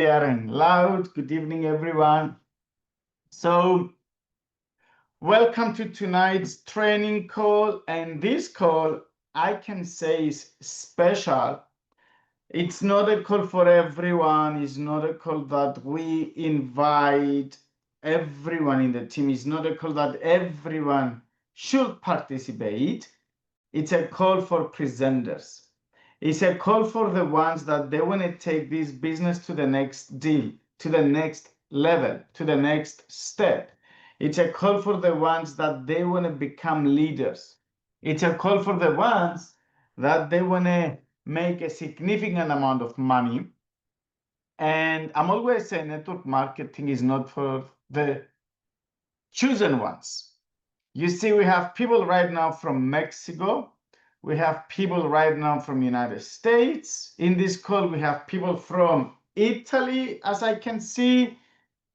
clear and loud. Good evening, everyone. So, welcome to tonight's training call. And this call, I can say, is special. It's not a call for everyone. It's not a call that we invite everyone in the team. It's not a call that everyone should participate. It's a call for presenters. It's a call for the ones that they want to take this business to the next deal, to the next level, to the next step. It's a call for the ones that they want to become leaders. It's a call for the ones that they want to make a significant amount of money. And I'm always saying network marketing is not for the chosen ones. You see, we have people right now from Mexico. We have people right now from United States. In this call, we have people from Italy, as I can see,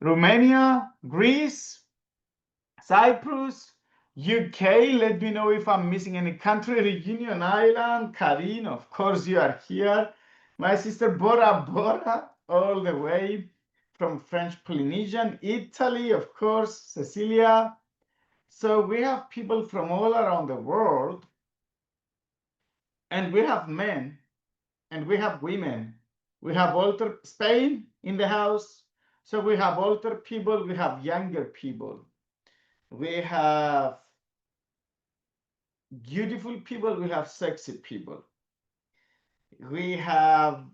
Romania, Greece, Cyprus, UK. Let me know if I'm missing any country. Reunion Island, Karine, of course you are here. My sister Bora Bora, all the way from French Polynesian, Italy, of course, Cecilia. So we have people from all around the world. And we have men and we have women. We have older Spain in the house. So we have older people, we have younger people. We have beautiful people, we have sexy people. We have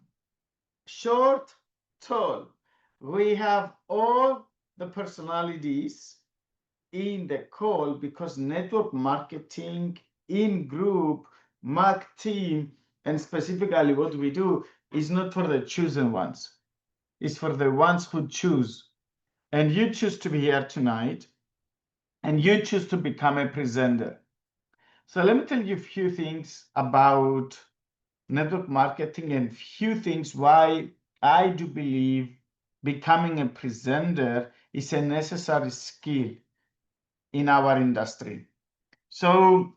short, tall. We have all the personalities in the call because network marketing in group, mark team, and specifically what we do is not for the chosen ones. It's for the ones who choose. And you choose to be here tonight, and you choose to become a presenter. So let me tell you a few things about network marketing and few things why I do believe becoming a presenter is a necessary skill in our industry. So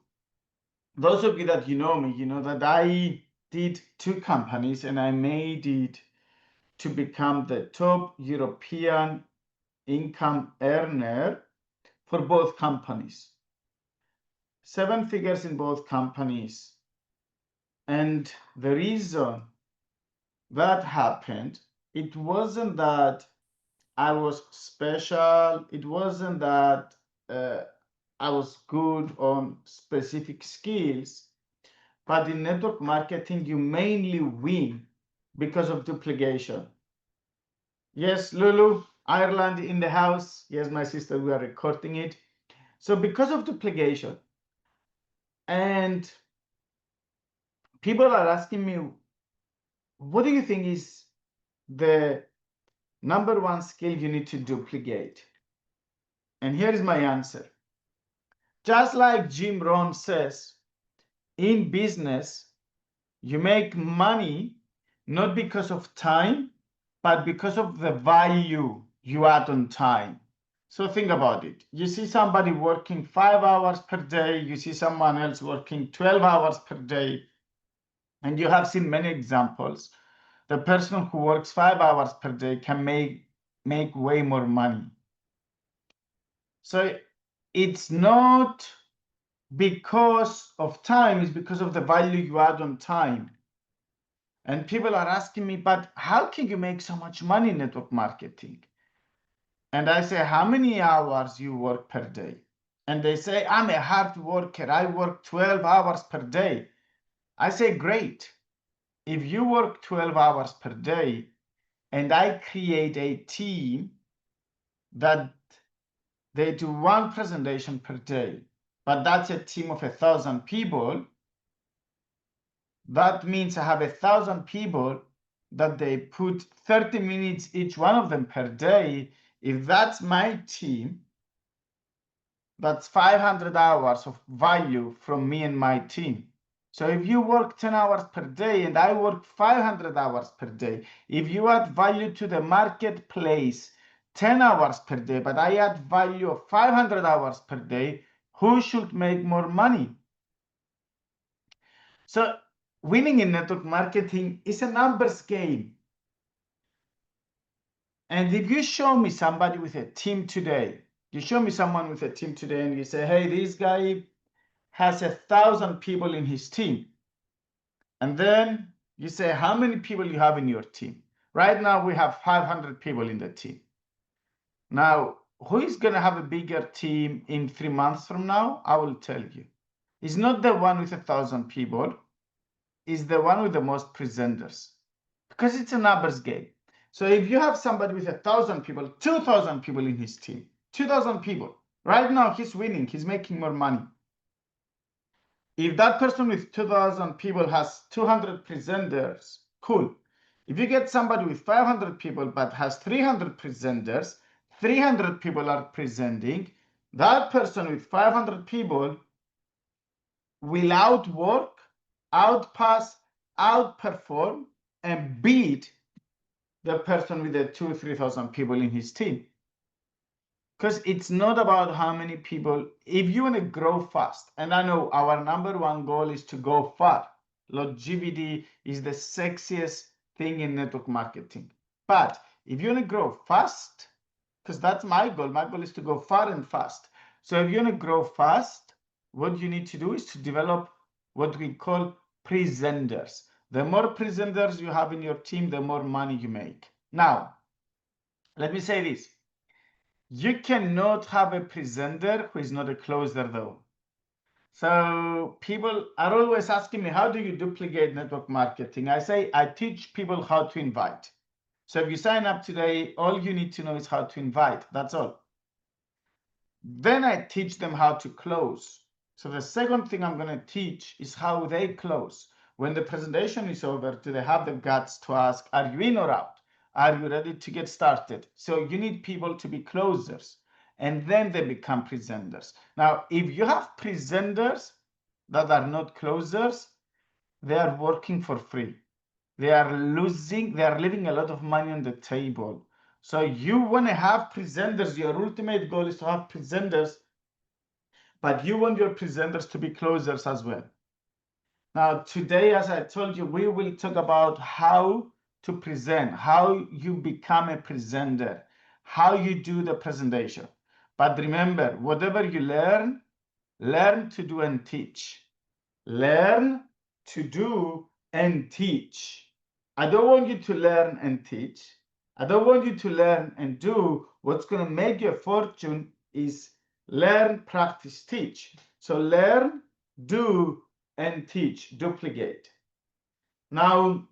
those of you that you know me, you know that I did 2 companies and I made it to become the top European income earner for both companies. 7 figures in both companies. And the reason that happened, it wasn't that I was special. It wasn't that I was good on specific skills, but in network marketing, you mainly win because of duplication. Yes, Lulu, Ireland in the house. Yes, my sister, we are recording it. So because of duplication, and people are asking me, what do you think is the number 1 skill you need to duplicate? And here is my answer. Just like Jim Rohn says, in business, you make money not because of time, but because of the value you add on time. So think about it. You see somebody working 5 hours per day, you see someone else working 12 hours per day, and you have seen many examples. The person who works 5 hours per day can make way more money. So it's not because of time, it's because of the value you add on time. And people are asking me, but how can you make so much money in network marketing? And I say, how many hours you work per day? And they say, I'm a hard worker. I work 12 hours per day. I say, great. If you work 12 hours per day and I create a team that they do 1 presentation per day, but that's a team of 1,000 people, that means I have 1,000 people that they put 30 minutes each one of them per day. If that's my team, that's 500 hours of value from me and my team. So if you work 10 hours per day and I work 500 hours per day, if you add value to the marketplace 10 hours per day, but I add value of 500 hours per day, who should make more money? So winning in network marketing is a numbers game. And if you show me somebody with a team today, you show me someone with a team today and you say, hey, this guy has 1,000 people in his team. And then you say, how many people you have in your team? Right now, we have 500 people in the team. Now, who is going to have a bigger team in 3 months from now? I will tell you. It's not the one with 1,000 people. It's the one with the most presenters. Because it's a numbers game. So if you have somebody with 1,000 people, 2,000 people in his team, 2,000 people, right now he's winning, he's making more money. If that person with 2,000 people has 200 presenters, cool. If you get somebody with 500 people but has 300 presenters, 300 people are presenting, that person with 500 people will outwork, outpass, outperform, and beat the person with the 2,000-3,000 people in his team. Because it's not about how many people. If you want to grow fast, and I know our number one goal is to go far. Longevity is the sexiest thing in network marketing. But if you want to grow fast, because that's my goal is to go far and fast. So if you want to grow fast, what you need to do is to develop what we call presenters. The more presenters you have in your team, the more money you make. Now, let me say this. You cannot have a presenter who is not a closer, though. So people are always asking me, how do you duplicate network marketing? I say, I teach people how to invite. So if you sign up today, all you need to know is how to invite. That's all. Then I teach them how to close. So the second thing I'm going to teach is how they close. When the presentation is over, do they have the guts to ask, are you in or out? Are you ready to get started? So you need people to be closers, and then they become presenters. Now, if you have presenters that are not closers, they are working for free. They are leaving a lot of money on the table. So you want to have presenters. Your ultimate goal is to have presenters, but you want your presenters to be closers as well. Now, today, as I told you, we will talk about how to present, how you become a presenter, how you do the presentation. But remember, whatever you learn, learn to do and teach. Learn to do and teach. I don't want you to learn and teach. I don't want you to learn and do. What's going to make you a fortune is learn, practice, teach. So learn, do, and teach, duplicate. Now,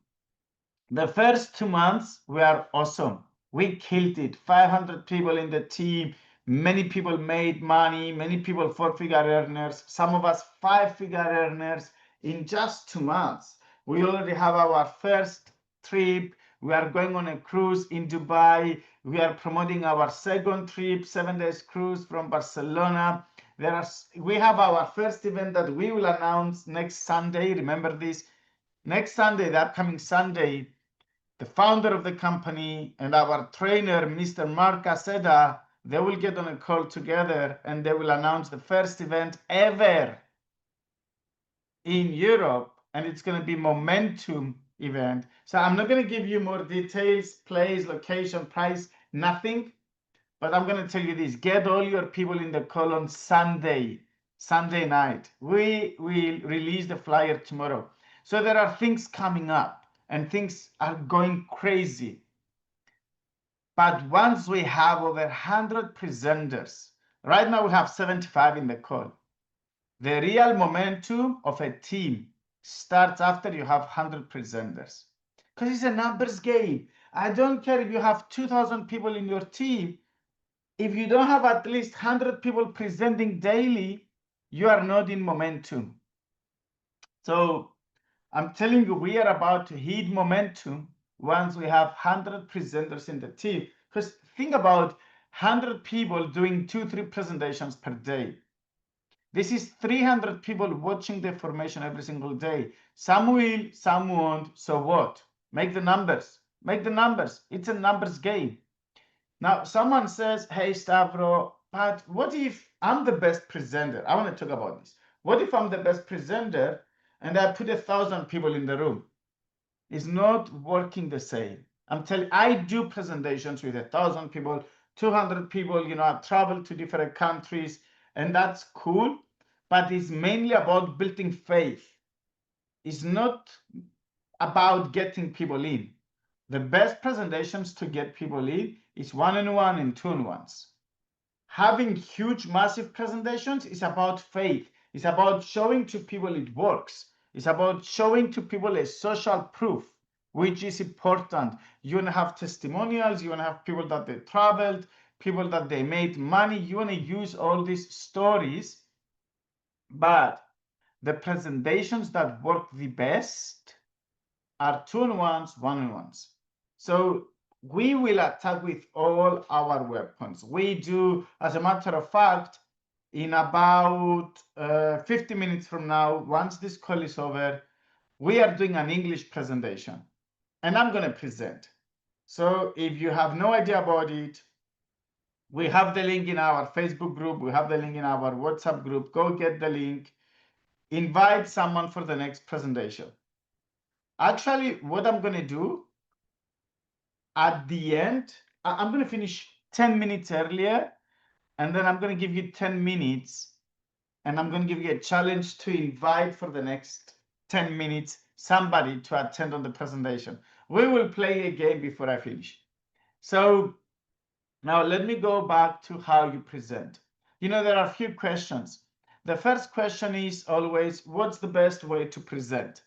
the first 2 months were awesome. We killed it. 500 people in the team. Many people made money. Many people 4-figure earners. Some of us 5-figure earners in just 2 months. We already have our first trip. We are going on a cruise in Dubai. We are promoting our second trip, 7 days cruise from Barcelona. We have our first event that we will announce next Sunday. Remember this. Next Sunday, the upcoming Sunday, the founder of the company and our trainer, Mr. Mark Aceda, they will get on a call together and they will announce the first event ever in Europe, and it's going to be momentum event. So I'm not going to give you more details, place, location, price, nothing. But I'm going to tell you this, get all your people in the call on Sunday night. We will release the flyer tomorrow. So there are things coming up and things are going crazy. But once we have over 100 presenters, right now we have 75 in the call. The real momentum of a team starts after you have 100 presenters. Because it's a numbers game. I don't care if you have 2,000 people in your team. If you don't have at least 100 people presenting daily, you are not in momentum. So I'm telling you, we are about to hit momentum once we have 100 presenters in the team. Because think about 100 people doing 2-3 presentations per day. This is 300 people watching the information every single day. Some will, some won't. So what? Make the numbers. Make the numbers. It's a numbers game. Now, someone says, hey, Stavros, but what if I'm the best presenter? I want to talk about this. What if I'm the best presenter and I put 1,000 people in the room? It's not working the same. I do presentations with 1,000 people, 200 people. I've traveled to different countries, and that's cool. But it's mainly about building faith. It's not about getting people in. The best presentations to get people in is one-on-one and two-on-ones. Having huge, massive presentations is about faith. It's about showing to people it works. It's about showing to people a social proof, which is important. You want to have testimonials. You want to have people that they traveled, people that they made money. You want to use all these stories. But the presentations that work the best are two-on-ones, one-on-ones. So we will attack with all our weapons. We do, as a matter of fact, in about 50 minutes from now, once this call is over, we are doing an English presentation, and I'm going to present. So if you have no idea about it, we have the link in our Facebook group. We have the link in our WhatsApp group. Go get the link. Invite someone for the next presentation. Actually, what I'm going to do at the end, I'm going to finish 10 minutes earlier, and then I'm going to give you 10 minutes, and I'm going to give you a challenge to invite for the next 10 minutes somebody to attend on the presentation. We will play a game before I finish. So now let me go back to how you present. There are a few questions. The first question is always, what's the best way to present?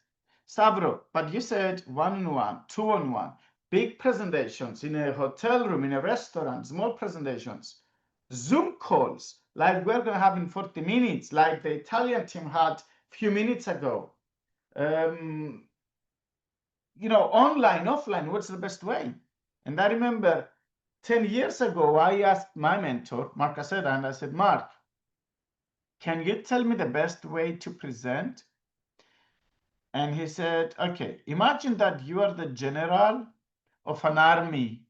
Stavros, but you said one-on-one, two-on-one, big presentations in a hotel room, in a restaurant, small presentations, Zoom calls, like we're going to have in 40 minutes, like the Italian team had a few minutes ago. Online, offline, what's the best way? And I remember 10 years ago, I asked my mentor, Mark Aceda, and I said, Mark, can you tell me the best way to present? And he said, okay, imagine that you are the general of an army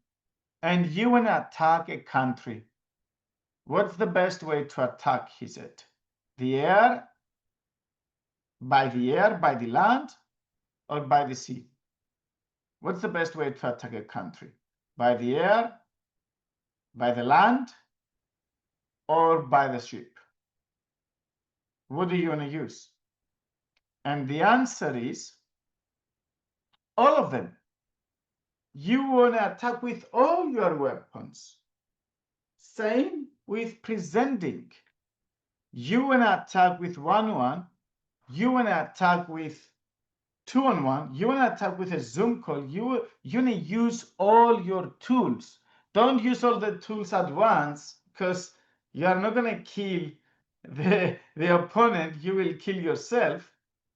and you want to attack a country. What's the best way to attack? He said, the air, by the land, or by the sea? What's the best way to attack a country? By the air, by the land, or by the ship? What do you want to use? And the answer is all of them. You want to attack with all your weapons. Same with presenting. You want to attack with one-on-one. You want to attack with two-on-one. You want to attack with a Zoom call. You want to use all your tools. Don't use all the tools at once, because you are not going to kill the opponent. You will kill yourself.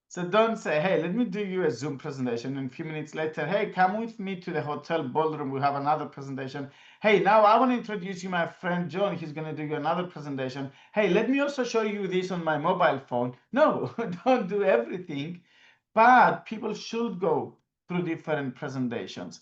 So don't say, hey, let me do you a Zoom presentation. And a few minutes later, hey, come with me to the hotel ballroom. We have another presentation. Hey, now I want to introduce you my friend John. He's going to do you another presentation. Hey, let me also show you this on my mobile phone. No, don't do everything. But people should go through different presentations.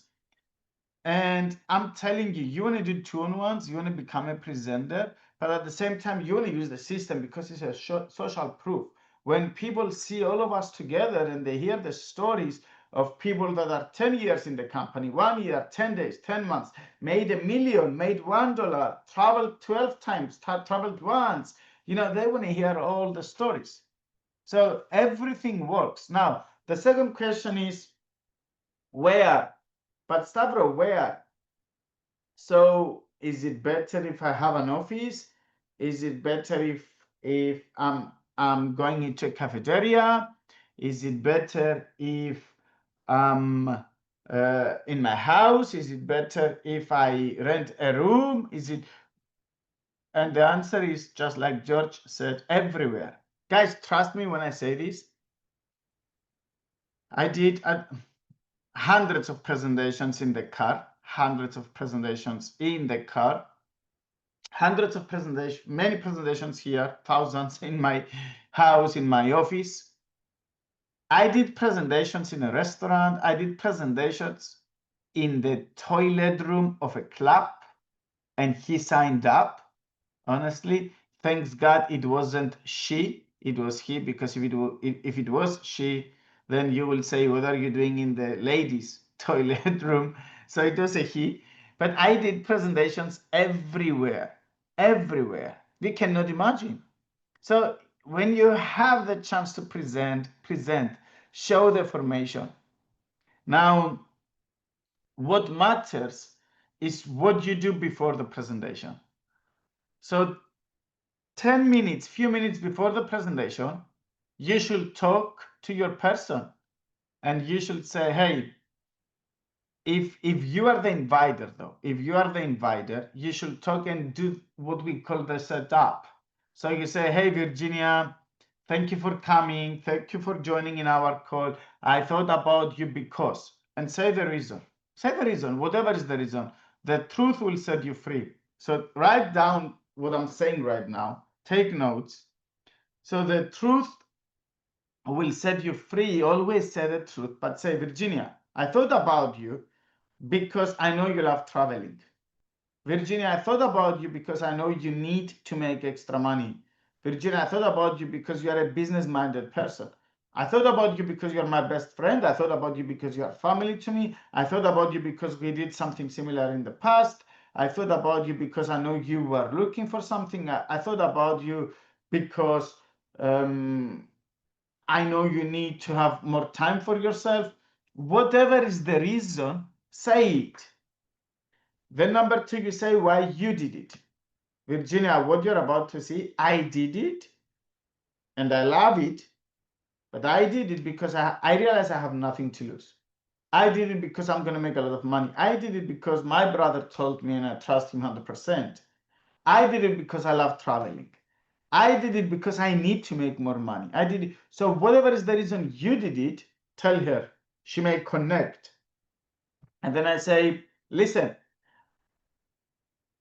And I'm telling you, you want to do two-on-ones, you want to become a presenter, but at the same time, you want to use the system because it's a social proof. When people see all of us together and they hear the stories of people that are 10 years in the company, 1 year, 10 days, 10 months, made $1 million, made $1, traveled 12 times, traveled once, they want to hear all the stories. So everything works. Now, the second question is where? But Stavros, where? So is it better if I have an office? Is it better if I'm going into a cafeteria? Is it better if I'm in my house? Is it better if I rent a room? And the answer is just like George said, everywhere. Guys, trust me when I say this. I did hundreds of presentations in the car, many presentations here, thousands in my house, in my office. I did presentations in a restaurant. I did presentations in the toilet room of a club, and he signed up. Honestly, thanks God it wasn't she, it was he, because if it was she, then you will say, what are you doing in the ladies' toilet room? So it was a he. But I did presentations everywhere, everywhere. We cannot imagine. So when you have the chance to present, show the formation. Now, what matters is what you do before the presentation. So 10 minutes, few minutes before the presentation, you should talk to your person and you should say, hey, if you are the inviter though, if you are the inviter, you should talk and do what we call the setup. So you say, hey, Virginia, thank you for coming. Thank you for joining in our call. I thought about you because, and say the reason. Say the reason, whatever is the reason. The truth will set you free. So write down what I'm saying right now. Take notes. So the truth will set you free. Always say the truth, but say, Virginia, I thought about you because I know you love traveling. Virginia, I thought about you because I know you need to make extra money. Virginia, I thought about you because you are a business-minded person. I thought about you because you're my best friend. I thought about you because you are family to me. I thought about you because we did something similar in the past. I thought about you because I know you were looking for something. I thought about you because I know you need to have more time for yourself. Whatever is the reason, say it. Then number two, you say why you did it. Virginia, what you're about to see, I did it and I love it, but I did it because I realize I have nothing to lose. I did it because I'm going to make a lot of money. I did it because my brother told me and I trust him 100%. I did it because I love traveling. I did it because I need to make more money. I did it. So whatever is the reason you did it, tell her. She may connect. And then I say, listen,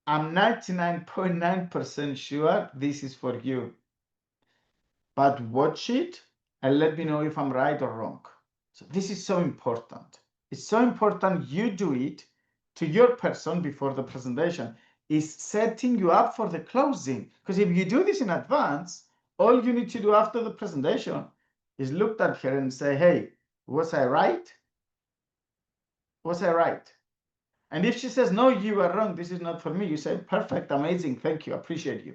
I'm 99.9% sure this is for you. But watch it and let me know if I'm right or wrong. So this is so important. It's so important you do it to your person before the presentation. Is setting you up for the closing. Because if you do this in advance, all you need to do after the presentation is look at her and say, hey, was I right? Was I right? And if she says, no, you are wrong, this is not for me, you say, perfect, amazing, thank you, appreciate you.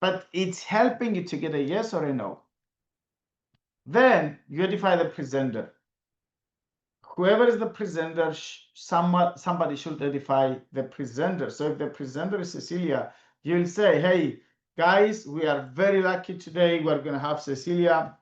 But it's helping you to get a yes or a no. Then you edify the presenter. Whoever is the presenter, somebody should edify the presenter. So if the presenter is Cecilia, you'll say, hey, guys, we are very lucky today. We're going to have Cecilia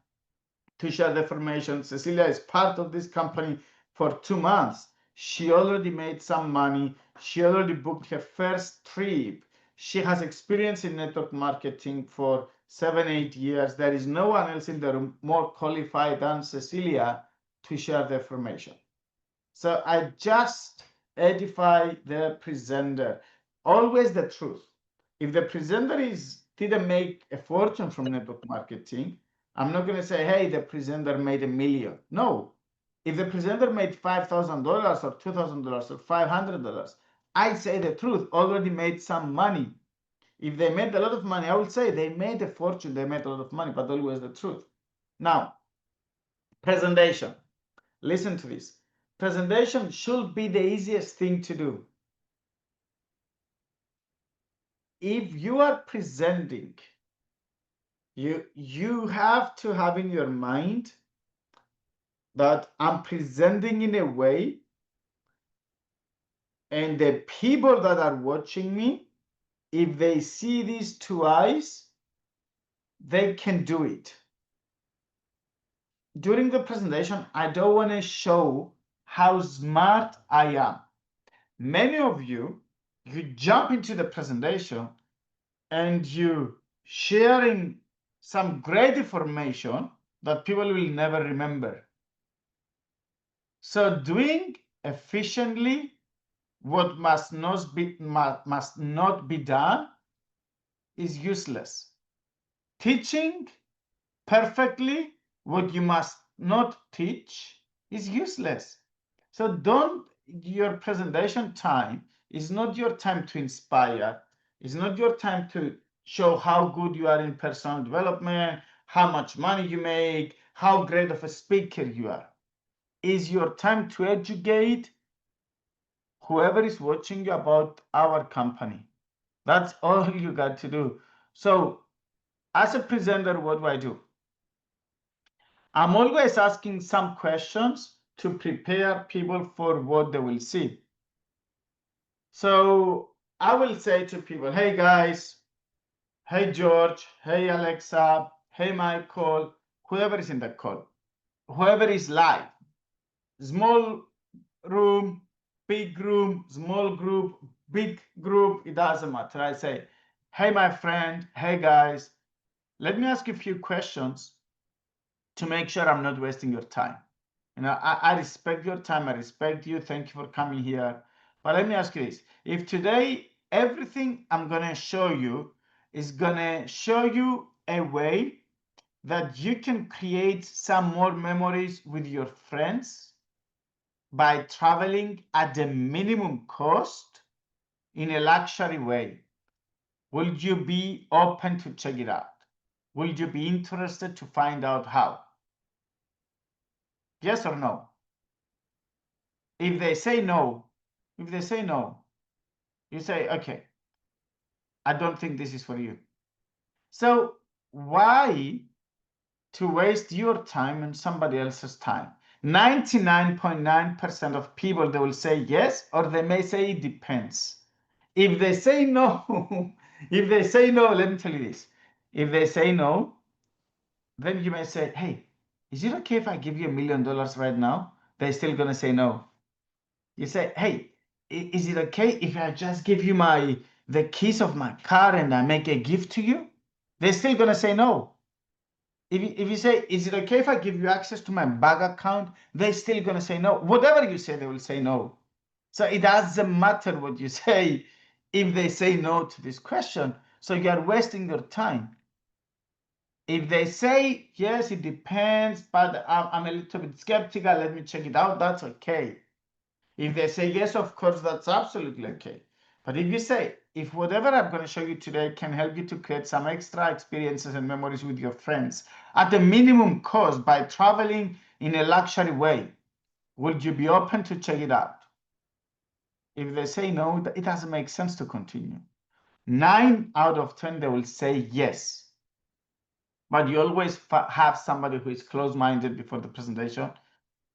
to share the information. Cecilia is part of this company for 2 months. She already made some money. She already booked her first trip. She has experience in network marketing for 7-8 years. There is no one else in the room more qualified than Cecilia to share the information. So I just edify the presenter. Always the truth. If the presenter didn't make a fortune from network marketing, I'm not going to say, hey, the presenter made $1 million. No. If the presenter made $5,000 or $2,000 or $500, I say the truth, already made some money. If they made a lot of money, I will say they made a fortune, they made a lot of money, but always the truth. Now, presentation. Listen to this. Presentation should be the easiest thing to do. If you are presenting, you have to have in your mind that I'm presenting in a way and the people that are watching me, if they see these 2 eyes, they can do it. During the presentation, I don't want to show how smart I am. Many of you jump into the presentation and you sharing some great information that people will never remember. So doing efficiently what must not be done is useless. Teaching perfectly what you must not teach is useless. So your presentation time is not your time to inspire. It's not your time to show how good you are in personal development, how much money you make, how great of a speaker you are. Is your time to educate whoever is watching you about our company. That's all you got to do. So as a presenter, what do? I'm always asking some questions to prepare people for what they will see. So I will say to people, hey guys, hey George, hey Alexa, hey Michael, whoever is in the call, whoever is live, small room, big room, small group, big group, it doesn't matter. I say, hey my friend, hey guys, let me ask you a few questions to make sure I'm not wasting your time. I respect your time. I respect you. Thank you for coming here. But let me ask you this. If today everything I'm going to show you is going to show you a way that you can create some more memories with your friends by traveling at the minimum cost in a luxury way, will you be open to check it out? Will you be interested to find out how? Yes or no? If they say no, you say, okay, I don't think this is for you. So why to waste your time and somebody else's time? 99.9% of people, they will say yes, or they may say it depends. If they say no, let me tell you this. If they say no, then you may say, hey, is it okay if I give you $1 million right now? They're still going to say no. You say, hey, is it okay if I just give you the keys of my car and I make a gift to you? They're still going to say no. If you say, is it okay if I give you access to my bank account? They're still going to say no. Whatever you say, they will say no. So it doesn't matter what you say if they say no to this question. So you are wasting your time. If they say, yes, it depends, but I'm a little bit skeptical, let me check it out, that's okay. If they say yes, of course, that's absolutely okay. But if you say, if whatever I'm going to show you today can help you to create some extra experiences and memories with your friends at a minimum cost by traveling in a luxury way, would you be open to check it out? If they say no, it doesn't make sense to continue. 9 out of 10, they will say yes. But you always have somebody who is closed-minded before the presentation.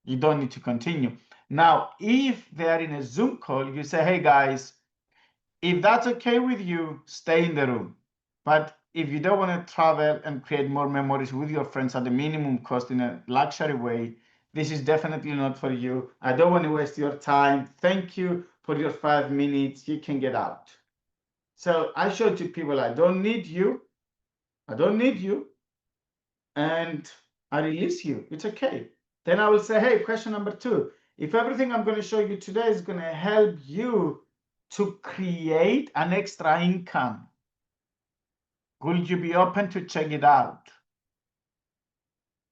You don't need to continue. Now, if they are in a Zoom call, you say, hey guys, if that's okay with you, stay in the room. But if you don't want to travel and create more memories with your friends at the minimum cost in a luxury way, this is definitely not for you. I don't want to waste your time. Thank you for your 5 minutes. You can get out. So I show to people, I don't need you. I don't need you. And I release you. It's okay. Then I will say, hey, question number 2. If everything I'm going to show you today is going to help you to create an extra income, will you be open to check it out?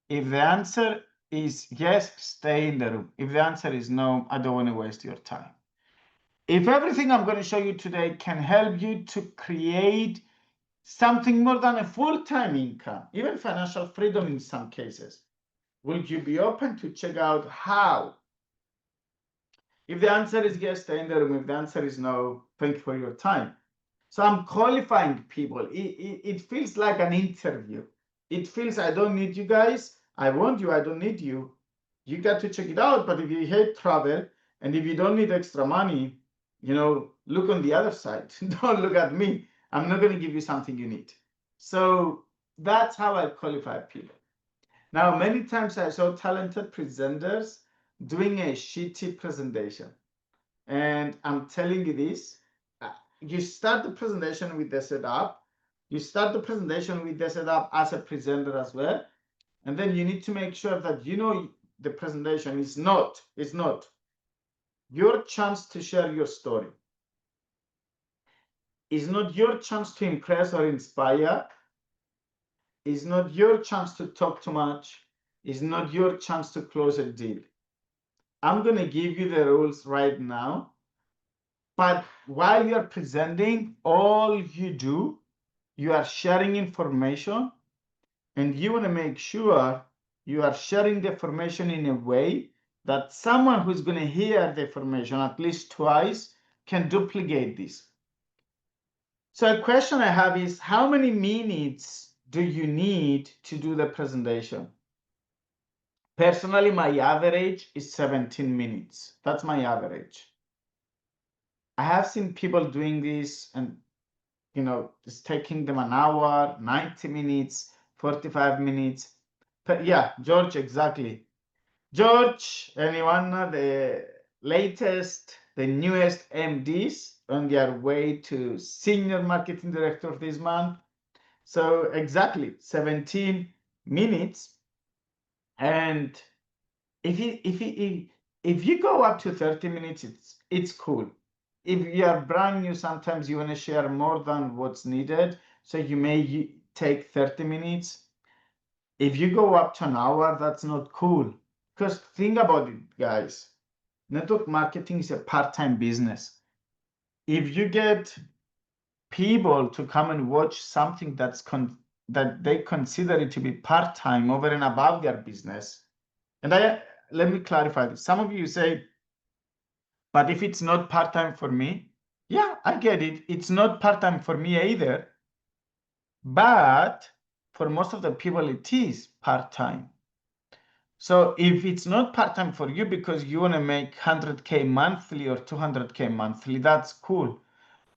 If the answer is yes, stay in the room. If the answer is no, I don't want to waste your time. If everything I'm going to show you today can help you to create something more than a full-time income, even financial freedom in some cases, will you be open to check out how? If the answer is yes, stay in the room. If the answer is no, thank you for your time. So I'm qualifying people. It feels like an interview. It feels I don't need you guys. I want you. I don't need you. You got to check it out. But if you hate travel and if you don't need extra money, look on the other side. Don't look at me. I'm not going to give you something you need. So that's how I qualify people. Now, many times I saw talented presenters doing a shitty presentation. And I'm telling you this, you start the presentation with the setup. You start the presentation with the setup as a presenter as well. And then you need to make sure that the presentation is not your chance to share your story. It's not your chance to impress or inspire. It's not your chance to talk too much. It's not your chance to close a deal. I'm going to give you the rules right now. But while you're presenting, all you do, you are sharing information, and you want to make sure you are sharing the information in a way that someone who's going to hear the information at least twice can duplicate this. So a question I have is, how many minutes do you need to do the presentation? Personally, my average is 17 minutes. That's my average. I have seen people doing this and, it's taking them an hour, 90 minutes, 45 minutes. But yeah, George, exactly. George, anyone, the newest MDs on their way to senior marketing director this month. So exactly 17 minutes. And if you go up to 30 minutes, it's cool. If you are brand new, sometimes you want to share more than what's needed. So you may take 30 minutes. If you go up to an hour, that's not cool. Because think about it, guys. Network marketing is a part-time business. If you get people to come and watch something that they consider it to be part-time over and above their business, and let me clarify this. Some of you say, but if it's not part-time for me, yeah, I get it. It's not part-time for me either. But for most of the people, it is part-time. So if it's not part-time for you because you want to make 100K monthly or 200K monthly, that's cool.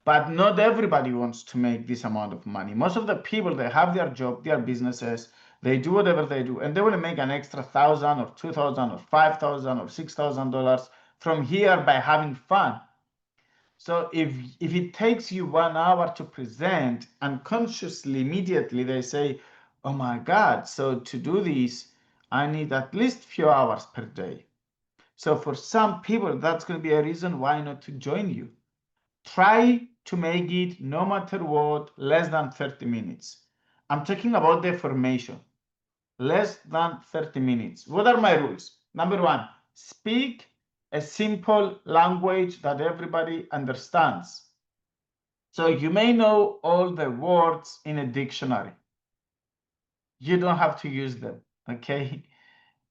But not everybody wants to make this amount of money. Most of the people, they have their job, their businesses, they do whatever they do, and they want to make an extra 1,000 or 2,000 or 5,000 or $6,000 from here by having fun. So if it takes you 1 hour to present, unconsciously, immediately they say, oh my God, so to do this, I need at least few hours per day. So for some people, that's going to be a reason why not to join you. Try to make it, no matter what, less than 30 minutes. I'm talking about the formation. Less than 30 minutes. What are my rules? Number one, speak a simple language that everybody understands. So you may know all the words in a dictionary. You don't have to use them, okay?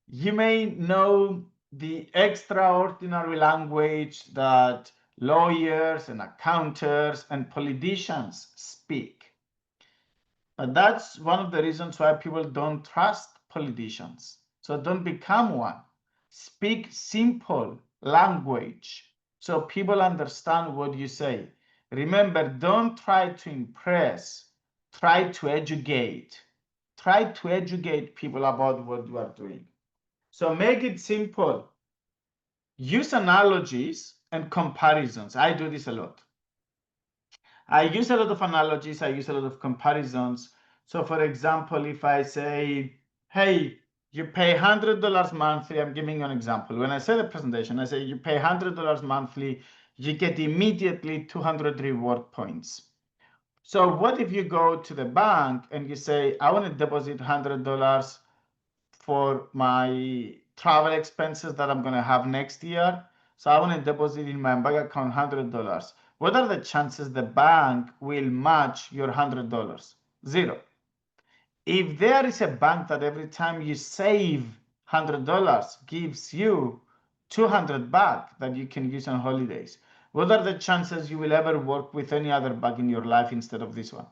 You may know the extraordinary language that lawyers and accountants and politicians speak. But that's one of the reasons why people don't trust politicians. So don't become one. Speak simple language so people understand what you say. Remember, don't try to impress, try to educate. Try to educate people about what you are doing. So make it simple. Use analogies and comparisons. I do this a lot. I use a lot of analogies, I use a lot of comparisons. So for example, if I say, hey, you pay $100 monthly, I'm giving you an example. When I say the presentation, I say you pay $100 monthly, you get immediately 200 reward points. So what if you go to the bank and you say, I want to deposit $100 for my travel expenses that I'm going to have next year. So I want to deposit in my bank account $100. What are the chances the bank will match your $100? Zero. If there is a bank that every time you save $100 gives you 200 back that you can use on holidays, what are the chances you will ever work with any other bank in your life instead of this one?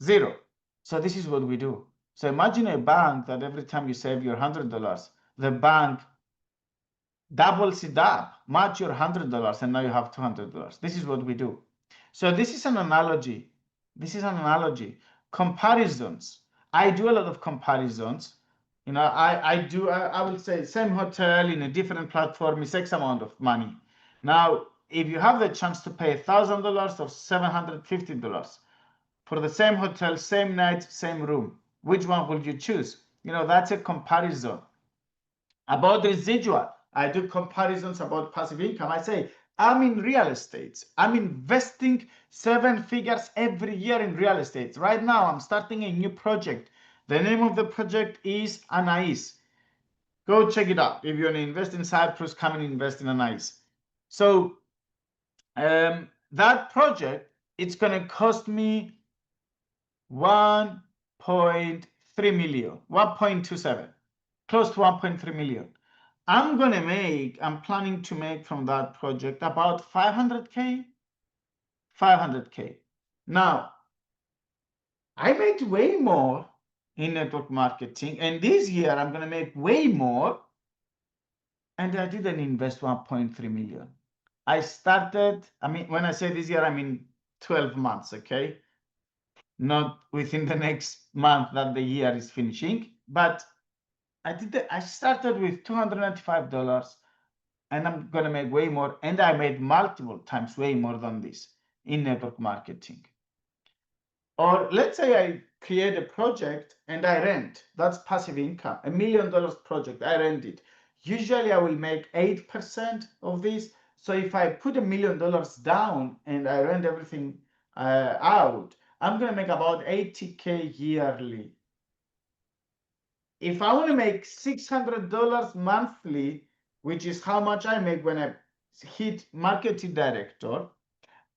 Zero. So this is what we do. So imagine a bank that every time you save your $100, the bank doubles it up, match your $100, and now you have $200. This is what we do. So this is an analogy. This is an analogy. Comparisons. I do a lot of comparisons. I will say same hotel in a different platform is X amount of money. Now, if you have the chance to pay $1,000 or $750 for the same hotel, same night, same room, which one will you choose? That's a comparison. About residual, I do comparisons about passive income. I say, I'm in real estate. I'm investing 7 figures every year in real estate. Right now, I'm starting a new project. The name of the project is Anais. Go check it out. If you want to invest in Cyprus, come and invest in Anais. So that project, it's going to cost me 1.3 million, 1.27, close to 1.3 million. I'm planning to make from that project about 500K. 500K. Now, I made way more in network marketing, and this year I'm going to make way more. And I didn't invest 1.3 million. I started, when I say this year, I mean 12 months, okay? Not within the next month that the year is finishing, but I started with $295, and I'm going to make way more. And I made multiple times way more than this in network marketing. Or let's say I create a project and I rent. That's passive income. $1 million project, I rent it. Usually I will make 8% of this. So if I put $1 million down and I rent everything out, I'm going to make about 80K yearly. If I want to make $600 monthly, which is how much I make when I hit marketing director,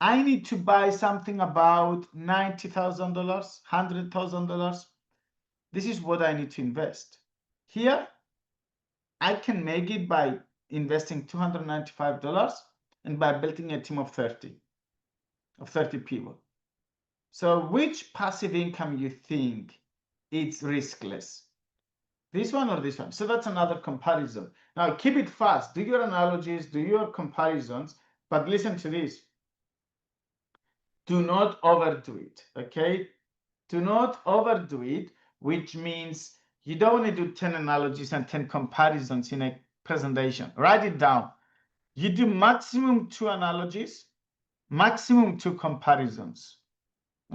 I need to buy something about $90,000, $100,000. This is what I need to invest. Here, I can make it by investing $295 and by building a team of 30 people. So which passive income you think it's riskless? This one or this one? So that's another comparison. Now keep it fast. Do your analogies, do your comparisons, but listen to this. Do not overdo it, okay? Do not overdo it, which means you don't want to do 10 analogies and 10 comparisons in a presentation. Write it down. You do maximum 2 analogies, maximum 2 comparisons,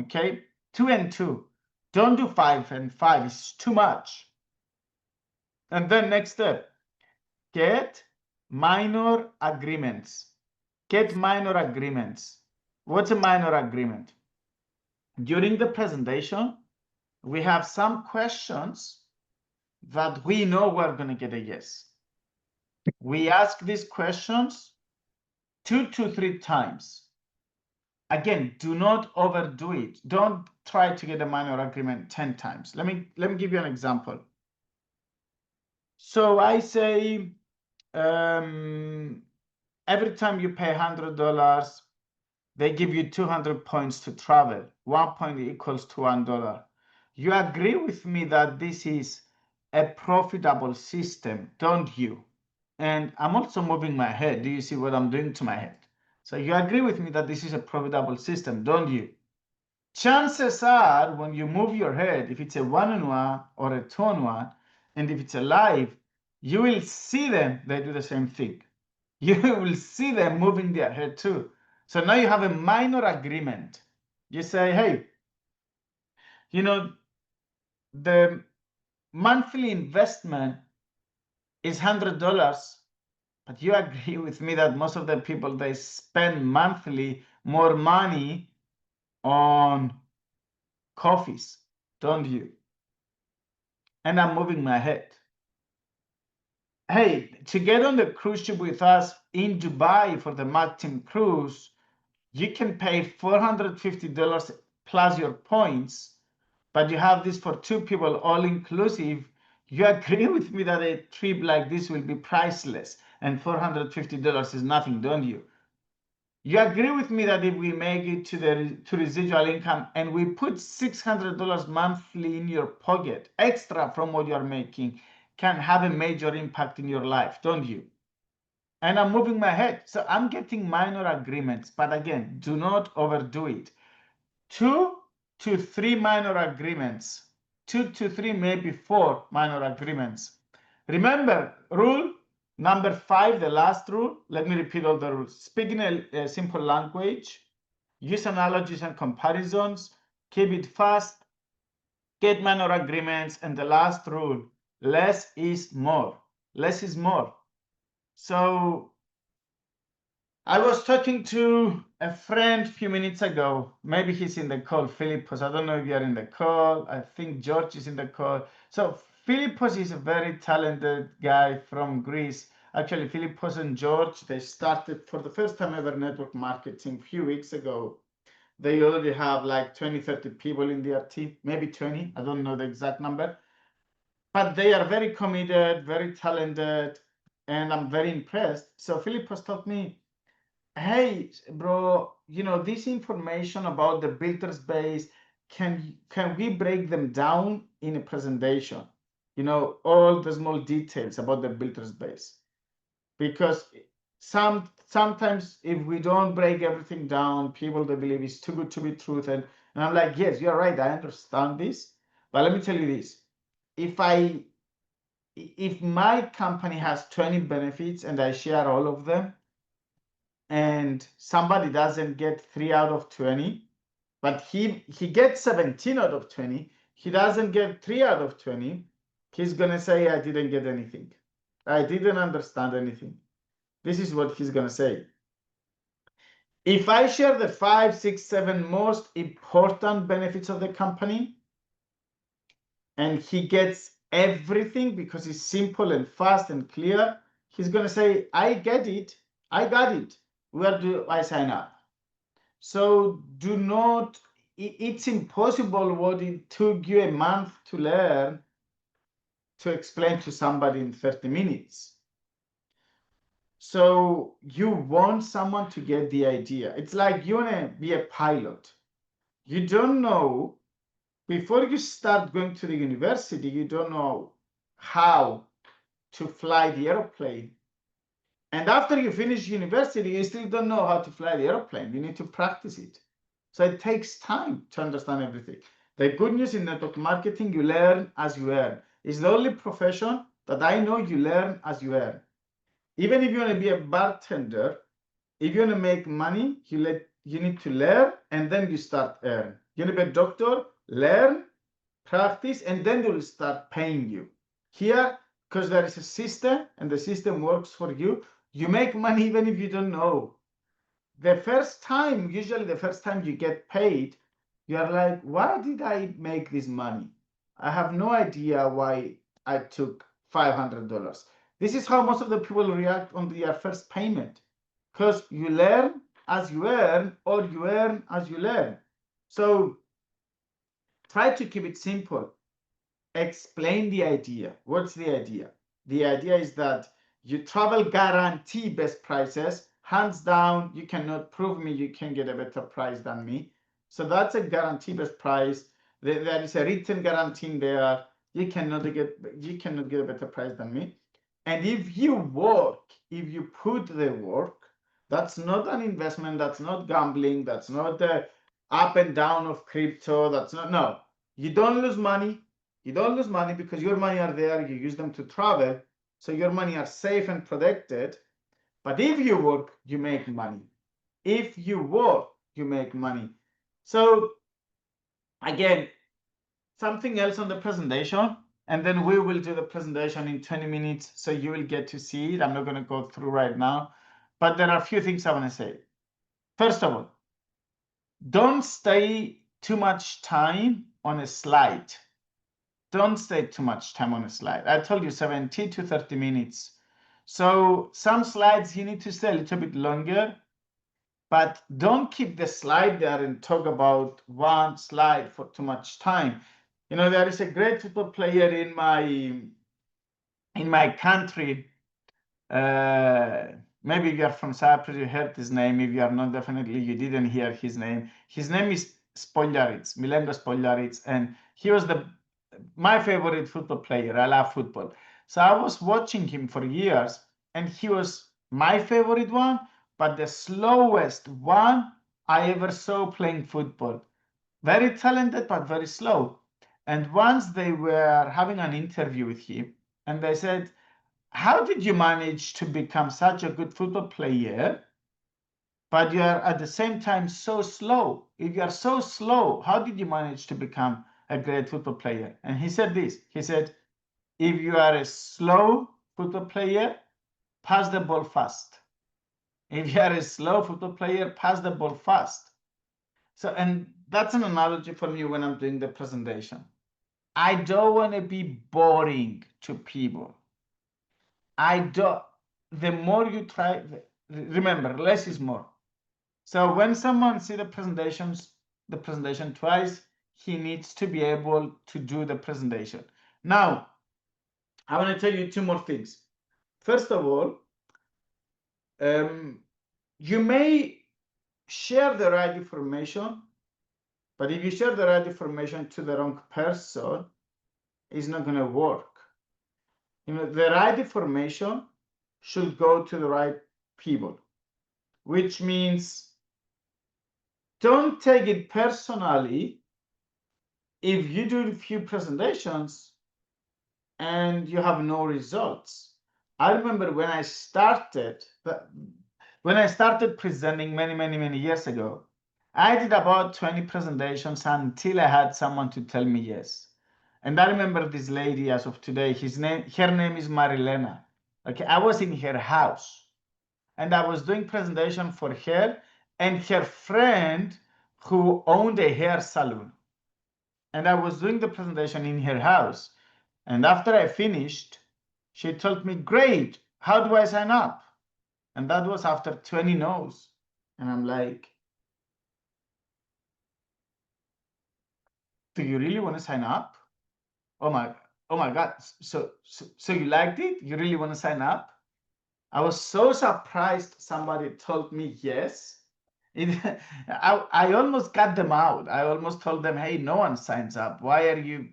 okay? 2 and 2. Don't do 5 and 5. It's too much. And then next step, get minor agreements. Get minor agreements. What's a minor agreement? During the presentation, we have some questions that we know we're going to get a yes. We ask these questions 2 to 3 times. Again, do not overdo it. Don't try to get a minor agreement 10 times. Let me give you an example. So I say every time you pay $100, they give you 200 points to travel. 1 point equals to $1. You agree with me that this is a profitable system, don't you? And I'm also moving my head. Do you see what I'm doing to my head? So you agree with me that this is a profitable system, don't you? Chances are when you move your head, if it's a one-on-one or a two-on-one, and if it's a live, you will see them, they do the same thing. You will see them moving their head too. So now you have a minor agreement. You say, hey, you know, the monthly investment is $100, but you agree with me that most of the people, they spend monthly more money on coffees, don't you? And I'm moving my head. Hey, to get on the cruise ship with us in Dubai for the marketing cruise, you can pay $450 plus your points, but you have this for 2 people, all inclusive. You agree with me that a trip like this will be priceless and $450 is nothing, don't you? You agree with me that if we make it to residual income and we put $600 monthly in your pocket, extra from what you're making, can have a major impact in your life, don't you? And I'm moving my head. So I'm getting minor agreements, but again, do not overdo it. 2 to 3 minor agreements, 2 to 3, maybe 4 minor agreements. Remember, rule number 5, the last rule. Let me repeat all the rules. Speak in a simple language, use analogies and comparisons, keep it fast, get minor agreements, and the last rule, less is more. Less is more. So I was talking to a friend a few minutes ago. Maybe he's in the call, Philippos. I don't know if you're in the call. I think George is in the call. So Philippos is a very talented guy from Greece. Actually, Philippos and George, they started for the first time ever network marketing a few weeks ago. They already have like 20, 30 people in their team, maybe 20. I don't know the exact number. But they are very committed, very talented. and I'm very impressed. So Philippos told me, hey, bro, this information about the builder's base, can we break them down in a presentation? All the small details about the builder's base. Because sometimes if we don't break everything down, people they believe it's too good to be truth. And I'm like, yes, you're right, I understand this. But let me tell you this. If my company has 20 benefits and I share all of them, and somebody doesn't get 3 out of 20, but he gets 17 out of 20, he doesn't get 3 out of 20, he's going to say, I didn't get anything. I didn't understand anything. This is what he's going to say. If I share the 5, 6, 7 most important benefits of the company, and he gets everything because it's simple and fast and clear, he's going to say, I get it. I got it. Where do I sign up? So do not, it's impossible what it took you a month to learn to explain to somebody in 30 minutes. So you want someone to get the idea. It's like you want to be a pilot. You don't know, before you start going to the university, you don't know how to fly the airplane. And after you finish university, you still don't know how to fly the airplane. You need to practice it. So it takes time to understand everything. The good news in network marketing, you learn as you earn. It's the only profession that I know you learn as you earn. Even if you want to be a bartender, if you want to make money, you need to learn and then you start earn. You want to be a doctor, learn, practice, and then they will start paying you. Here, because there is a system and the system works for you, you make money even if you don't know. Usually the first time you get paid, you are like, why did I make this money? I have no idea why I took $500. This is how most of the people react on their first payment, because you learn as you earn, or you earn as you learn. So try to keep it simple. Explain the idea. What's the idea? The idea is that you travel guarantee best prices. Hands down, you cannot prove me you can get a better price than me. So that's a guarantee best price. There is a written guarantee in there. You cannot get a better price than me. And if you put the work, that's not an investment, that's not gambling, that's not the up and down of crypto, no. You don't lose money. You don't lose money because your money are there, you use them to travel, so your money are safe and protected. But if you work, you make money. If you work, you make money. So again, something else on the presentation, and then we will do the presentation in 20 minutes, so you will get to see it. I'm not going to go through right now, but there are a few things I want to say. First of all, don't stay too much time on a slide. Don't stay too much time on a slide. I told you 70 to 30 minutes. So some slides you need to stay a little bit longer, but don't keep the slide there and talk about one slide for too much time. There is a great football player in my country. Maybe if you are from Cyprus, you heard his name. If you are not, definitely you didn't hear his name. His name is Spogliarits, Milenko Spogliarits, and he was my favorite football player. I love football. So I was watching him for years, and he was my favorite one, but the slowest one I ever saw playing football. Very talented, but very slow. And once they were having an interview with him, and they said, how did you manage to become such a good football player, but you are at the same time so slow? If you are so slow, how did you manage to become a great football player? And he said this. He said, if you are a slow football player, pass the ball fast. If you are a slow football player, pass the ball fast. So, and that's an analogy for me when I'm doing the presentation. I don't want to be boring to people. The more you try, remember, less is more. So when someone sees the presentation twice, he needs to be able to do the presentation. Now, I want to tell you two more things. First of all, you may share the right information, but if you share the right information to the wrong person, it's not going to work. The right information should go to the right people, which means don't take it personally if you do a few presentations and you have no results. I remember when I started presenting many years ago, I did about 20 presentations until I had someone to tell me yes. And I remember this lady as of today, her name is Marilena. Okay, I was in her house and I was doing presentation for her and her friend who owned a hair salon. And I was doing the presentation in her house. And after I finished, she told me, great, how do I sign up? And that was after 20 no's. And I'm like, do you really want to sign up? Oh my God. So you liked it? You really want to sign up? I was so surprised somebody told me yes. I almost cut them out. I almost told them, hey, no one signs up. Why are you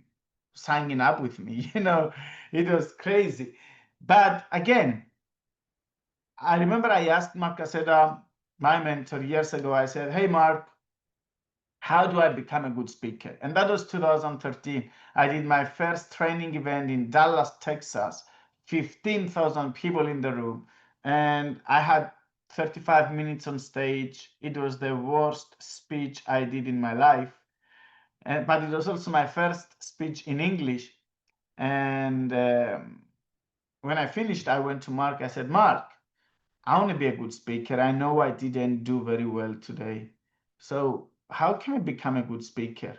signing up with me? It was crazy. But again, I remember I asked Mark Caseda, my mentor, years ago. I said, hey, Mark, how do I become a good speaker? And that was 2013. I did my first training event in Dallas, Texas, 15,000 people in the room. And I had 35 minutes on stage. It was the worst speech I did in my life. But it was also my first speech in English. And when I finished, I went to Mark. I said, Mark, I want to be a good speaker. I know I didn't do very well today. So how can I become a good speaker?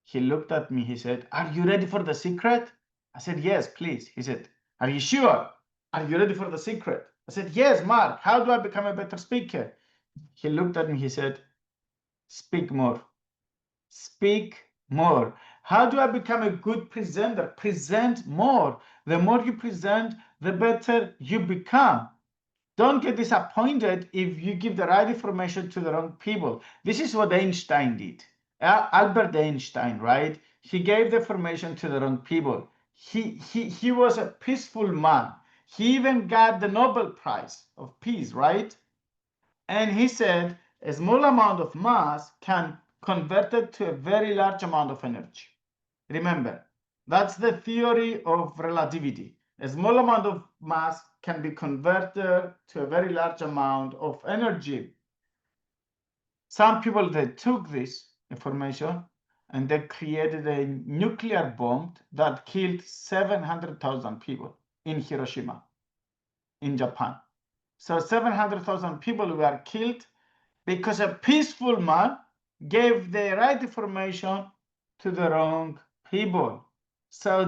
He looked at me. He said, are you ready for the secret? I said, yes, please. He said, are you sure? Are you ready for the secret? I said, yes, Mark. How do I become a better speaker? He looked at me. He said, speak more. Speak more. How do I become a good presenter? Present more. The more you present, the better you become. Don't get disappointed if you give the right information to the wrong people. This is what Einstein did. Albert Einstein, right? He gave the information to the wrong people. He was a peaceful man. He even got the Nobel Prize of Peace, right? And he said a small amount of mass can convert it to a very large amount of energy. Remember, that's the theory of relativity. A small amount of mass can be converted to a very large amount of energy. Some people, they took this information and they created a nuclear bomb that killed 700,000 people in Hiroshima, in Japan. So 700,000 people were killed because a peaceful man gave the right information to the wrong people. So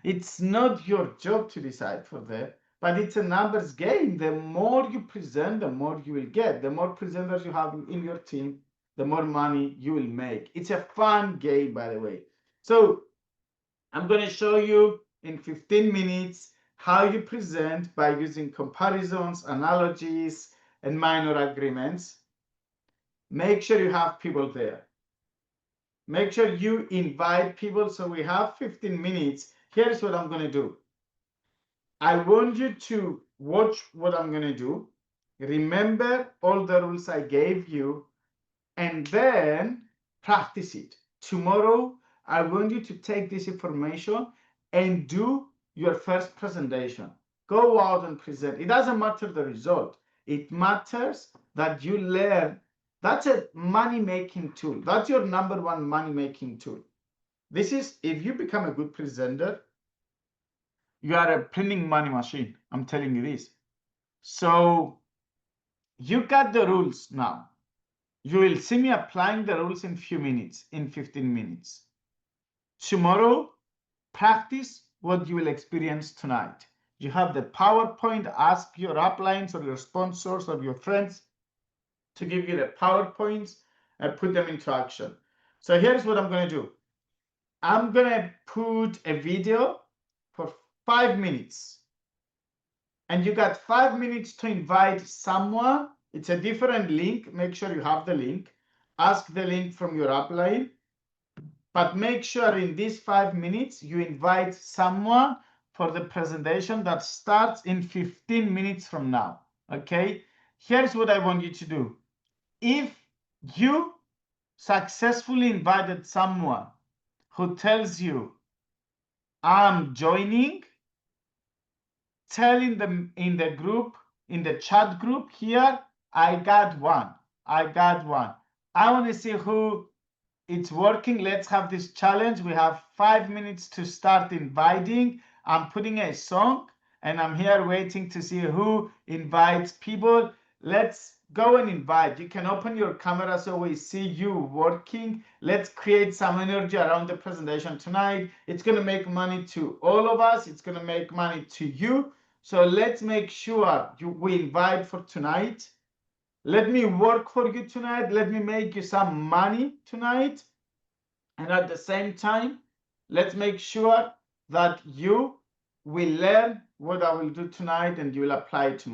it's not your job to decide for that, but it's a numbers game. The more you present, the more you will get. The more presenters you have in your team, the more money you will make. It's a fun game, by the way. So I'm going to show you in 15 minutes how you present by using comparisons, analogies, and minor agreements. Make sure you have people there. Make sure you invite people. So we have 15 minutes. Here's what I'm going to do. I want you to watch what I'm going to do. Remember all the rules I gave you, and then practice it. Tomorrow, I want you to take this information and do your first presentation. Go out and present. It doesn't matter the result. It matters that you learn. That's a money-making tool. That's your number one money-making tool. This is, if you become a good presenter, you are a printing money machine. I'm telling you this. So you got the rules now. You will see me applying the rules in few minutes, in 15 minutes. Tomorrow, practice what you will experience tonight. You have the PowerPoint. Ask your uplines or your sponsors or your friends to give you the PowerPoints and put them into action. So here's what I'm going to do. I'm going to put a video for 5 minutes. and you got 5 minutes to invite someone. It's a different link. Make sure you have the link. Ask the link from your upline. But make sure in these 5 minutes you invite someone for the presentation that starts in 15 minutes from now. Okay? Here's what I want you to do. If you successfully invited someone who tells you, I'm joining, tell in the group, in the chat group here, I got one. I got one. I want to see who it's working. Let's have this challenge. We have 5 minutes to start inviting. I'm putting a song and I'm here waiting to see who invites people. Let's go and invite. You can open your camera so we see you working. Let's create some energy around the presentation tonight. It's going to make money to all of us. It's going to make money to you. So let's make sure we invite for tonight. Let me work for you tonight. Let me make you some money tonight. And at the same time, let's make sure that you will learn what I will do tonight and you will apply it tomorrow.